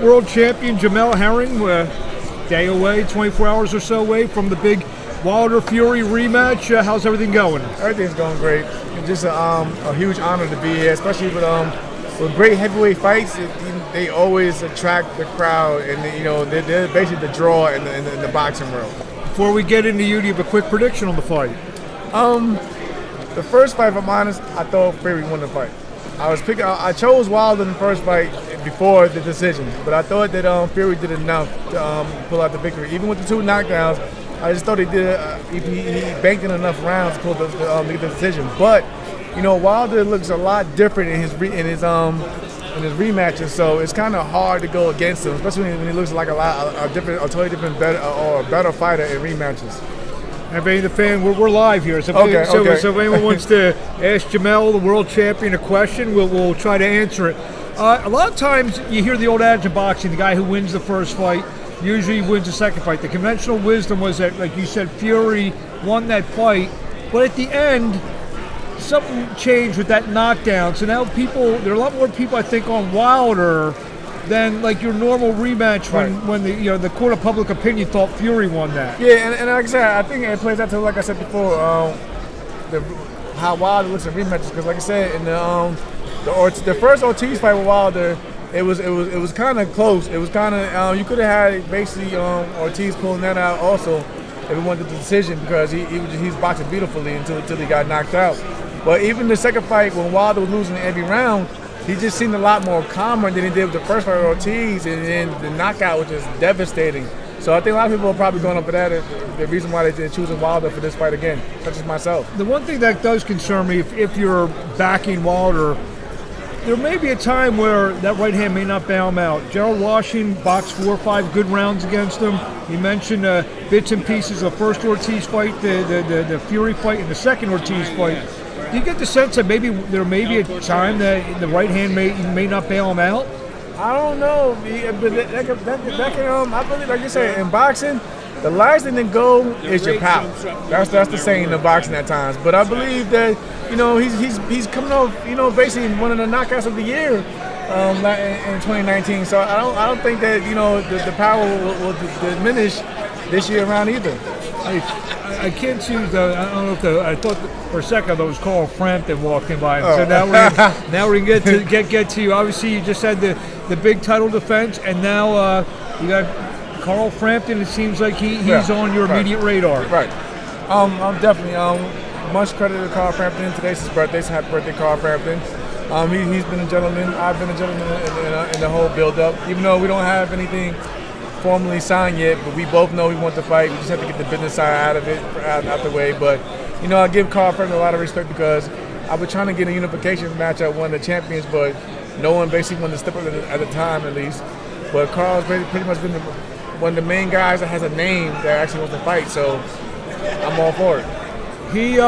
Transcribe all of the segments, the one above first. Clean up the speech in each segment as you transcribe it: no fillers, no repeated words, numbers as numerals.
world champion Jamel Herring, day away, 24 hours or so away from the big Wilder Fury rematch. How's everything going? Everything's going great. It's just a huge honor to be here, especially with great heavyweight fights. They always attract the crowd, and they're basically the draw in the boxing world. Before we get into you, do you have a quick prediction on the fight? The first fight, if I'm honest, I thought Fury won the fight. I chose Wilder in the first fight before the decision, but I thought that Fury did enough to pull out the victory. Even with the 2 knockdowns, I just thought he did. He banked in enough rounds to pull to get the decision. But Wilder looks a lot different in his rematches, so it's kind of hard to go against him, especially when he looks like a totally different, better fighter in rematches. Everybody, the fan, we're live here. So if anyone wants to ask Jamel, the world champion, a question, we'll try to answer it. A lot of times you hear the old adage in boxing, the guy who wins the first fight usually wins the second fight. The conventional wisdom was that, like you said, Fury won that fight, but at the end, something changed with that knockdown. So now there are a lot more people, I think, on Wilder than like your normal rematch when the court of public opinion thought Fury won that. Yeah, and like I said, I think it plays out to, like I said before, how Wilder looks in rematches. Because like I said, in the first Ortiz fight with Wilder, it was kind of close. It was kind of you could have had basically Ortiz pulling that out also if it went to the decision, because he's boxing beautifully until he got knocked out. But even the second fight, when Wilder was losing every round, he just seemed a lot more calmer than he did with the first fight with Ortiz, and then the knockout was just devastating. So I think a lot of people are probably going up for that. The reason why they're choosing Wilder for this fight again, such as myself. The one thing that does concern me, if you're backing Wilder, there may be a time where that right hand may not bail him out. Gerald Washington boxed 4 or 5 good rounds against him. He mentioned bits and pieces of the first Ortiz fight, the Fury fight, and the second Ortiz fight. Do you get the sense that maybe there may be a time that the right hand may not bail him out? I don't know, but that can, I believe, like you said, in boxing, the last thing to go is your power. That's the saying in boxing at times. But I believe that he's coming off basically one of the knockouts of the year in 2019. So I don't think that the power will diminish this year around either. I can't choose. I don't know if I thought for a second it was Carl Frampton walking by. So now we can get to you. Obviously, you just had the big title defense, and now you got Carl Frampton. It seems like he's on your immediate radar. Right. I'm definitely much credit to Carl Frampton. Today's his birthday, so happy birthday, Carl Frampton. He's been a gentleman. I've been a gentleman in the whole build-up. Even though we don't have anything formally signed yet, but we both know we want to fight. We just have to get the business side out the way. But I give Carl Frampton a lot of respect, because I was trying to get a unification match at one of the champions, but no one basically wanted to step up at the time, at least. But Carl's pretty much been one of the main guys that has a name that actually wants to fight. So I'm all for it. He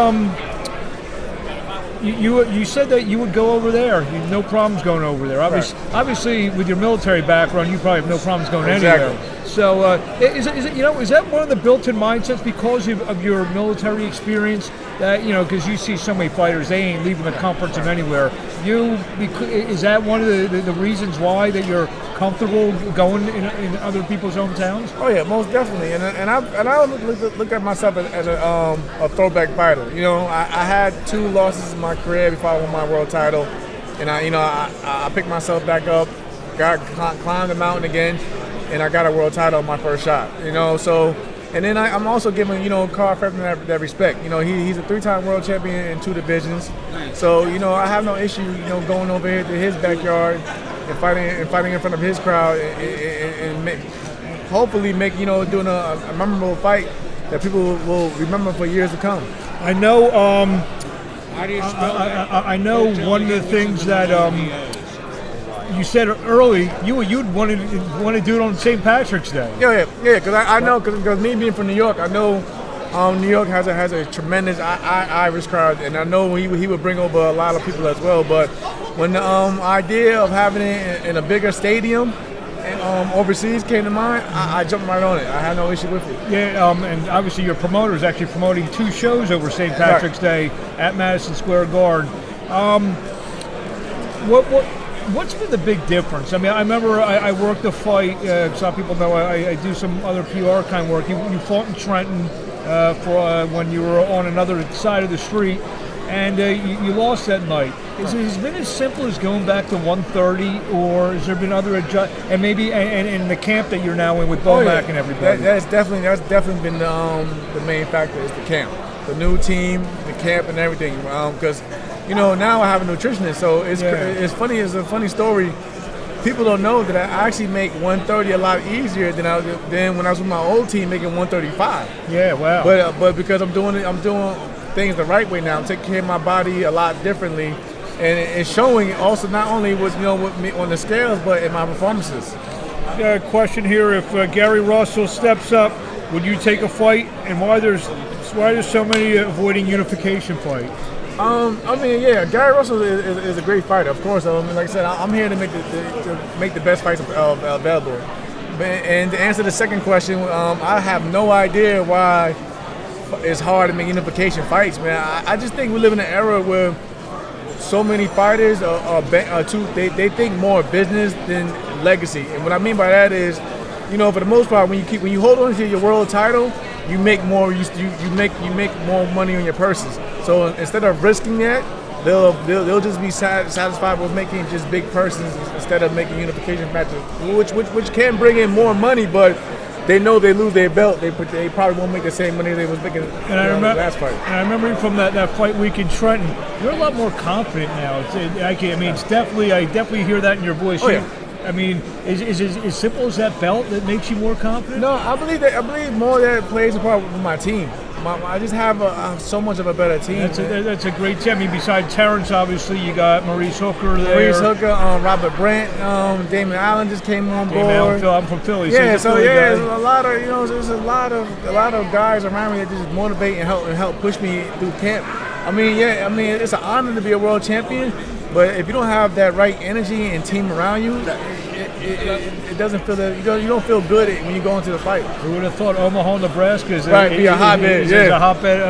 You said that you would go over there. You had no problems going over there. Obviously, with your military background, you probably have no problems going anywhere. So, is that one of the built-in mindsets because of your military experience? That because you see so many fighters, they ain't leaving the comforts of anywhere. Is that one of the reasons why that you're comfortable going in other people's hometowns? Oh yeah, most definitely. And I look at myself as a throwback fighter. I had 2 losses in my career before I won my world title, and I picked myself back up, climbed the mountain again, and I got a world title on my first shot. So. And then I'm also giving, Carl Frampton that respect. He's a 3-time world champion in 2 divisions. So, I have no issue, going over here to his backyard and fighting in front of his crowd and hopefully doing a memorable fight that people will remember for years to come. I know. I know one of the things that you said early, you'd want to do it on St. Patrick's Day. Yeah. Because I know, because me being from New York, I know New York has a tremendous Irish crowd, and I know he would bring over a lot of people as well. But when the idea of having it in a bigger stadium and overseas came to mind, I jumped right on it. I had no issue with it. Yeah, and obviously your promoter is actually promoting 2 shows over St. Patrick's Day at Madison Square Garden. What's been the big difference? I mean, I remember I worked a fight. Some people know I do some other PR kind of work. You fought in Trenton for when you were on another side of the street, and you lost that night. Has it been as simple as going back to 130, or has there been other and maybe in the camp that you're now in with Bomac and everybody? That's definitely been the main factor is the camp, the new team, the camp, and everything. Because now I have a nutritionist, so it's funny. It's a funny story. People don't know that I actually make 130 a lot easier than when I was with my old team making 135. Yeah, wow. But because I'm doing things the right way now. I'm taking care of my body a lot differently. And it's showing also not only with me on the scales, but in my performances. Question here: if Gary Russell steps up, would you take a fight? And why there's so many avoiding unification fight? Gary Russell is a great fighter, of course. Like I said, I'm here to make the best fights available. And to answer the second question, I have no idea why it's hard to make unification fights, man. I just think we live in an era where so many fighters they think more business than legacy, and what I mean by that is, for the most part, when you hold on to your world title, you make more. You make more money on your purses. So instead of risking that, they'll just be satisfied with making just big purses instead of making unification matches, which can bring in more money, but they know they lose their belt. They probably won't make the same money they was making in the last fight. And I remember from that fight week in Trenton, you're a lot more confident now. I definitely hear that in your voice. Oh, yeah. I mean, is it as simple as that belt that makes you more confident? No, I believe more that plays a part with my team. I just have so much of a better team. That's a great team. I mean, besides Terrence, obviously, you got Maurice Hooker there. Maurice Hooker, Robert Brandt, Damon Allen just came on board. I'm from Philly. Yeah, there's a lot of there's a lot of guys around me that just motivate and help push me through camp. It's an honor to be a world champion, but if you don't have that right energy and team around you, it doesn't feel that you don't feel good when you go into the fight. Who would have thought Omaha, Nebraska is a hotbed? A hotbed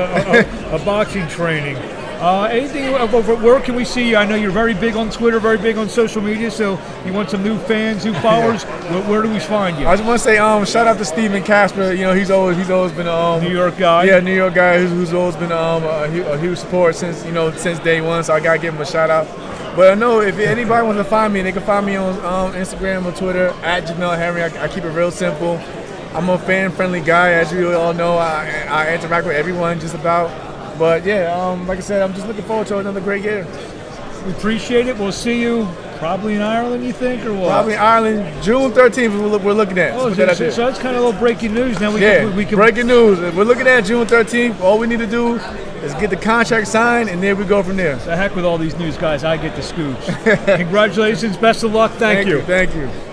of boxing training. Anything where can we see you? I know you're very big on Twitter, very big on social media. So you want some new fans, new followers? Where do we find you? I just want to say shout out to Steven Casper. He's always been New York guy. Yeah, New York guy who's always been a huge support since day one. So I gotta give him a shout out. But I know if anybody wants to find me, they can find me on Instagram or Twitter at Jamel Herring. I keep it real simple. I'm a fan-friendly guy, as you all know. I interact with everyone just about. But yeah, like I said, I'm just looking forward to another great year. We appreciate it. We'll see you probably in Ireland, you think, or what? Probably in Ireland, June 13th. We're looking at. So that's kind of a little breaking news. Now we can breaking news. We're looking at June 13th. All we need to do is get the contract signed, and then we go from there. The heck with all these news guys. I get the scoops. Congratulations. Best of luck. Thank you. Thank you.